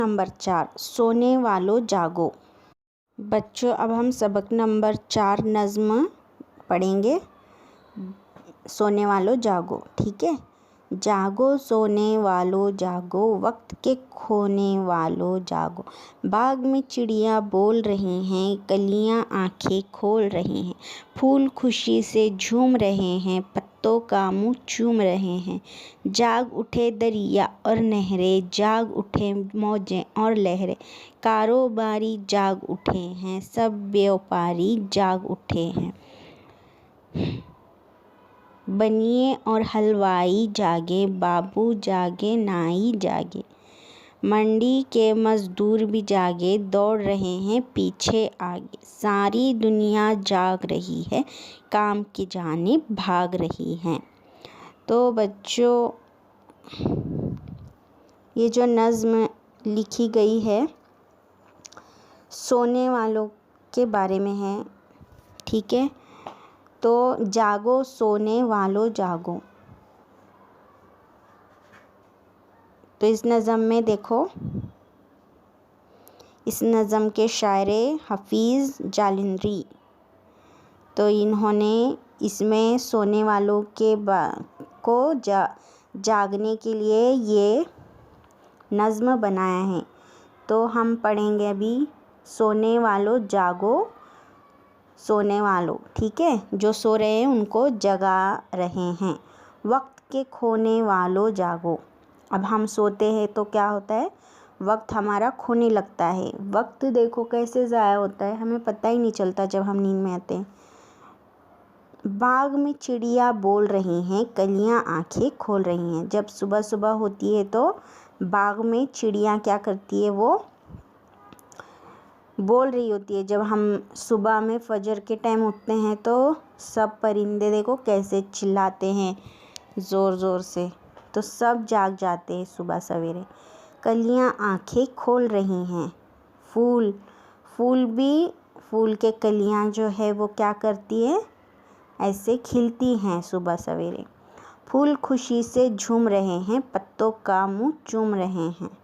Number 4 सोने वालों जागो। बच्चों अब हम सबक नंबर 4 नज़्म पढ़ेंगे। सोने वालों जागो, ठीक है। जागो सोने वालों जागो, वक्त के खोने वालों जागो। बाग में चिड़िया बोल रही हैं, कलियां आंखें खोल रही हैं। फूल खुशी से झूम रहे हैं, पत्तों का मुंह चूम रहे हैं। जाग उठे दरिया और नहरें, जाग उठे मौजें और लहरें। कारोबारी जाग उठे हैं, सब व्यापारी जाग उठे हैं। बनिए और हलवाई जागे, बाबू जागे नाई जागे। मंडी के मजदूर भी जागे, दौड़ रहे हैं पीछे आगे। सारी दुनिया जाग रही है, काम की जानिब भाग रही है। तो बच्चों ये जो नज़्म लिखी गई है सोने वालों के बारे में है, ठीक है। तो जागो सोने वालों जागो। तो इस नज़म में देखो, इस नज़म के शायर हफीज़ जालंधरी। तो इन्होंने इसमें सोने वालों के को जागने के लिए ये नज़्म बनाया है। तो हम पढ़ेंगे अभी सोने वालों जागो। सोने वालों, ठीक है, जो सो रहे हैं उनको जगा रहे हैं। वक्त के खोने वालों जागो। अब हम सोते हैं तो क्या होता है, वक्त हमारा खोने लगता है। वक्त देखो कैसे ज़ाया होता है, हमें पता ही नहीं चलता जब हम नींद में आते हैं। बाग में चिड़िया बोल रही हैं, कलियां आंखें खोल रही हैं। जब सुबह सुबह होती है तो बाग में चिड़िया क्या करती है, वो बोल रही होती है। जब हम सुबह में फजर के टाइम उठते हैं तो सब परिंदे देखो कैसे चिल्लाते हैं ज़ोर ज़ोर से, तो सब जाग जाते हैं सुबह सवेरे। कलियां आंखें खोल रही हैं। फूल के कलियां जो है वो क्या करती है, ऐसे खिलती हैं सुबह सवेरे। फूल खुशी से झूम रहे हैं, पत्तों का मुंह चूम रहे हैं।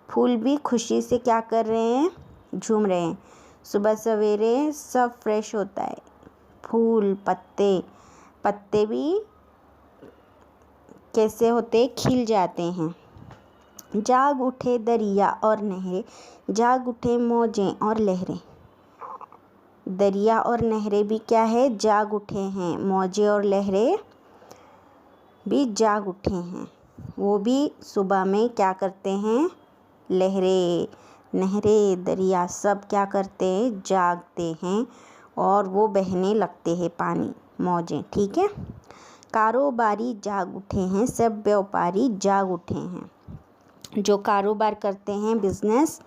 फूल भी खुशी से क्या कर रहे हैं, झूम रहे हैं। सुबह सवेरे सब फ्रेश होता है। फूल पत्ते भी कैसे होते, खिल जाते हैं। जाग उठे दरिया और नहरें, जाग उठे मौजें और लहरें। दरिया और नहरें भी क्या है, जाग उठे हैं। मौजें और लहरें भी जाग उठे हैं। वो भी सुबह में क्या करते हैं, नहरें दरिया सब क्या करते हैं, जागते हैं और वो बहने लगते हैं पानी, मौजें, ठीक है। कारोबारी जाग उठे हैं, सब व्यापारी जाग उठे हैं। जो कारोबार करते हैं बिजनेस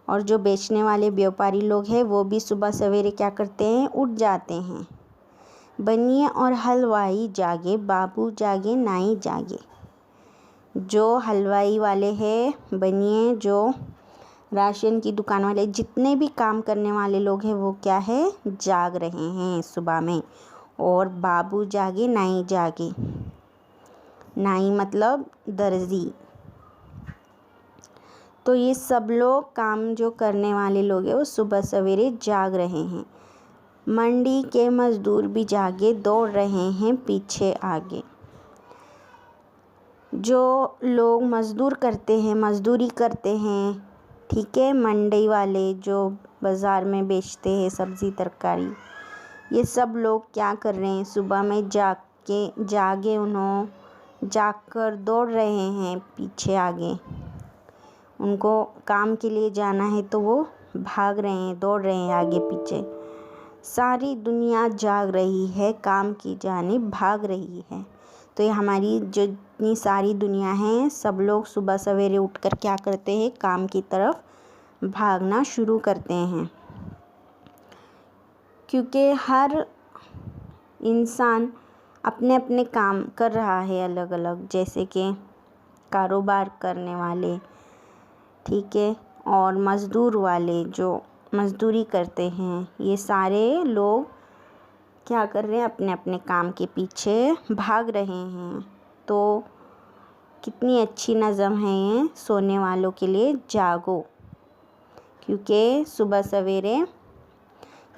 और जो बेचने वाले व्यापारी लोग हैं वो भी सुबह सवेरे क्या करते हैं, उठ जाते हैं। बनिए और हलवाई जागे, बाबू जागे नाई जागे। जो हलवाई वाले हैं, बनिए, जो राशन की दुकान वाले, जितने भी काम करने वाले लोग हैं वो क्या है, जाग रहे हैं सुबह में। और बाबू जागे नाई जागे। नाई मतलब दर्जी। तो ये सब लोग काम जो करने वाले लोग हैं वो सुबह सवेरे जाग रहे हैं। मंडी के मजदूर भी जागे, दौड़ रहे हैं पीछे आगे। जो लोग मजदूरी करते हैं, ठीक है, मंडी वाले जो बाज़ार में बेचते हैं सब्ज़ी तरकारी, ये सब लोग क्या कर रहे हैं, सुबह में जागे उन्होंने जागकर दौड़ रहे हैं पीछे आगे। उनको काम के लिए जाना है तो वो भाग रहे हैं, दौड़ रहे हैं आगे पीछे। सारी दुनिया जाग रही है, काम की जानिब भाग रही है। तो ये हमारी जो इतनी सारी दुनिया है, सब लोग सुबह सवेरे उठकर क्या करते हैं, काम की तरफ भागना शुरू करते हैं। क्योंकि हर इंसान अपने अपने काम कर रहा है अलग अलग, जैसे कि कारोबार करने वाले, ठीक है, और मज़दूर वाले जो मज़दूरी करते हैं, ये सारे लोग क्या कर रहे हैं, अपने अपने काम के पीछे भाग रहे हैं। तो कितनी अच्छी नज़म है ये सोने वालों के लिए। जागो, क्योंकि सुबह सवेरे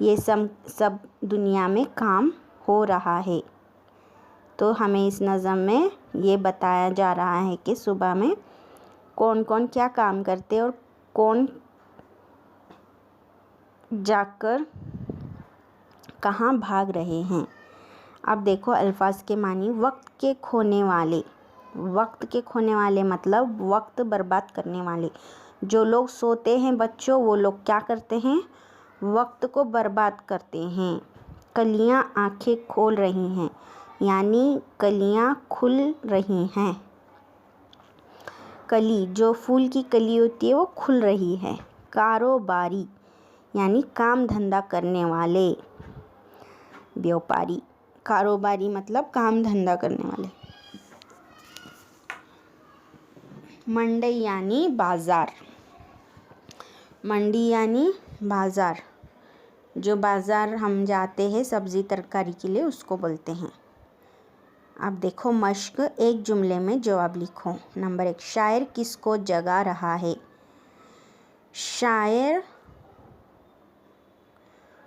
ये सब दुनिया में काम हो रहा है। तो हमें इस नज़म में ये बताया जा रहा है कि सुबह में कौन कौन क्या काम करते और कौन जाकर कहाँ भाग रहे हैं। अब देखो अल्फाज के मानी। वक्त के खोने वाले, वक्त के खोने वाले मतलब वक्त बर्बाद करने वाले। जो लोग सोते हैं बच्चों, वो लोग क्या करते हैं, वक्त को बर्बाद करते हैं। कलियां आंखें खोल रही हैं, यानी कलियां खुल रही हैं। कली, जो फूल की कली होती है, वो खुल रही है। कारोबारी यानी काम धंधा करने वाले। व्यापारी, कारोबारी मतलब काम धंधा करने वाले। मंडी यानी बाज़ार, मंडी यानी बाज़ार। जो बाज़ार हम जाते हैं सब्ज़ी तरकारी के लिए, उसको बोलते हैं। अब देखो मश्क, एक जुमले में जवाब लिखो। नंबर 1, शायर किसको जगा रहा है। शायर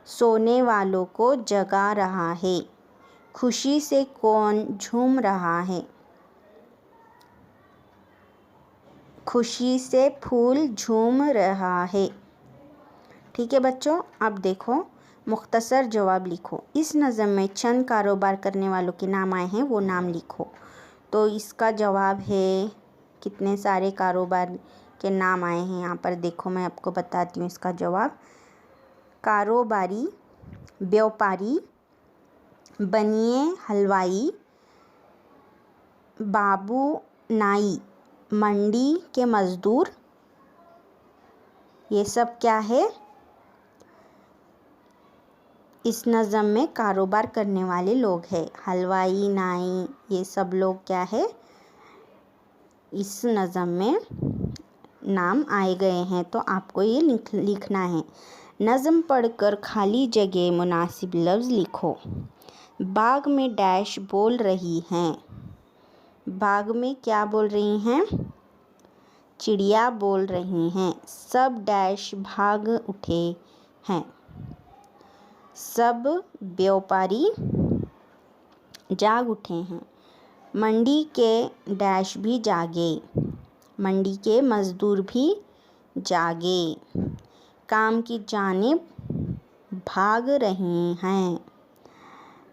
सोने वालों को जगा रहा है। खुशी से कौन झूम रहा है। खुशी से फूल झूम रहा है। ठीक है बच्चों, अब देखो मुख्तसर जवाब लिखो। इस नज़म में चंद कारोबार करने वालों के नाम आए हैं, वो नाम लिखो। तो इसका जवाब है, कितने सारे कारोबार के नाम आए हैं यहाँ पर देखो, मैं आपको बताती हूँ इसका जवाब। कारोबारी, व्यापारी, बनिए हलवाई, बाबू नाई, मंडी के मज़दूर। ये सब क्या है, इस नज़म में कारोबार करने वाले लोग हैं। हलवाई, नाई, ये सब लोग क्या है, इस नज़म में नाम आए गए हैं। तो आपको ये लिखना है। नज़म पढ़कर खाली जगह मुनासिब लफ्ज़ लिखो। बाग में डैश बोल रही हैं। बाग में क्या बोल रही हैं, चिड़िया बोल रही हैं। सब डैश भाग उठे हैं। सब व्यापारी जाग उठे हैं। मंडी के डैश भी जागे, मंडी के मज़दूर भी जागे। काम की जानिब भाग रहे हैं।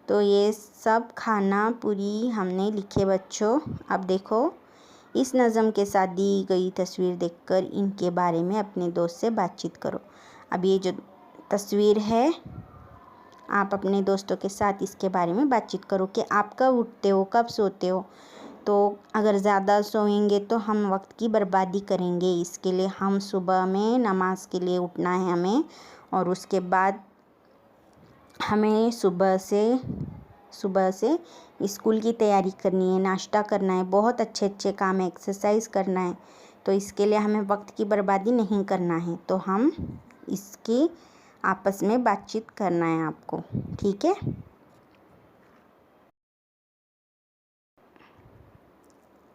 तो ये सब खाना पूरी हमने लिखे बच्चों। अब देखो इस नज़म के साथ दी गई तस्वीर देखकर इनके बारे में अपने दोस्त से बातचीत करो। अब ये जो तस्वीर है, आप अपने दोस्तों के साथ इसके बारे में बातचीत करो कि आप कब उठते हो, कब सोते हो। तो अगर ज़्यादा सोएंगे तो हम वक्त की बर्बादी करेंगे। इसके लिए हम सुबह में नमाज के लिए उठना है हमें, और उसके बाद हमें सुबह से स्कूल की तैयारी करनी है, नाश्ता करना है, बहुत अच्छे अच्छे काम है, एक्सरसाइज करना है। तो इसके लिए हमें वक्त की बर्बादी नहीं करना है। तो हम इसकी आपस में बातचीत करना है आपको, ठीक है।